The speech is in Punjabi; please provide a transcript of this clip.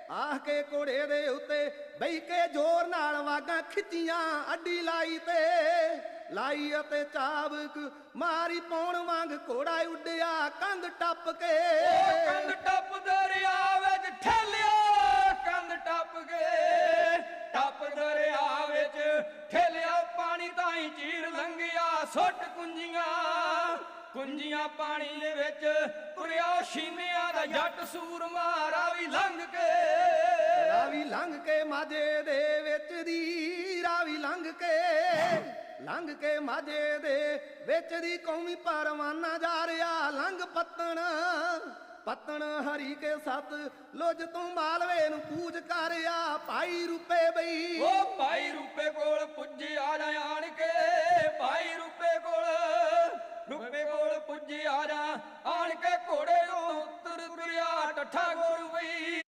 ਆਹ ਕੇ ਘੋੜੇ ਦੇ ਉੱਤੇ ਬਈ ਕੇ ਜ਼ੋਰ ਨਾਲ ਵਾਗਾਂ ਖਿੱਚੀਆਂ ਅੱਡੀ ਲਾਈ ਅਤੇ ਚਾਬਕ ਮਾਰੀ ਪੌਣ ਵਾਂਗ ਘੋੜਾ ਉੱਡਿਆ ਕੰਧ ਟੱਪ ਕੇ। ਕੰਧ ਟੱਪ ਦਰਿਆ ਵਿੱਚ ਠੇਲਿਆ, ਕੰਧ ਟੱਪ ਦਰਿਆ ਵਿੱਚ ਠੇਲਿਆ, ਪਾਣੀ ਤਾਈਂ ਚੀਰ ਲੰਘਿਆ ਸੁੱਟ ਕੁੰਜੀਆਂ ਪਾਣੀ ਦੇ ਵਿੱਚ ਤੁਰਿਆ ਸ਼ੀਨਿਆਂ ਦਾ ਜੱਟ ਸੂਰਮਾ ਰਾਵੀ ਲੰਘ ਕੇ ਮਾਝੇ ਦੇ ਵਿੱਚ ਦੀ ਰਾਵੀ ਲੰਘ ਕੇ ਮਾਝੇ ਦੇ ਵਿੱਚ ਦੀ ਕੌਮੀ ਪਰਵਾਨਾ ਜਾ ਰਿਹਾ ਲੰਘ ਪੱਤਣ ਹਰੀ ਕੇ ਸੱਤ ਲੁੱਜ ਤੋਂ ਮਾਲਵੇ ਨੂੰ ਕੂਚ ਕਰਿਆ ਭਾਈ ਰੂਪੇ ਬਈ। ਉਹ ਭਾਈ ਰੂਪੇ ਕੋਲ ਪੁੱਜਿਆ ਜਾ ਆਣ ਕੇ, ਭਾਈ ਰੂਪੇ ਕੋਲ ਪੁੱਜਿਆ ਜਾ ਆਣ ਕੇ, ਘੋੜੇ ਤੋਂ ਉਤਰ ਤੁਰਿਆ ਟੱਠਾ ਗੁਰੂ ਬਈ।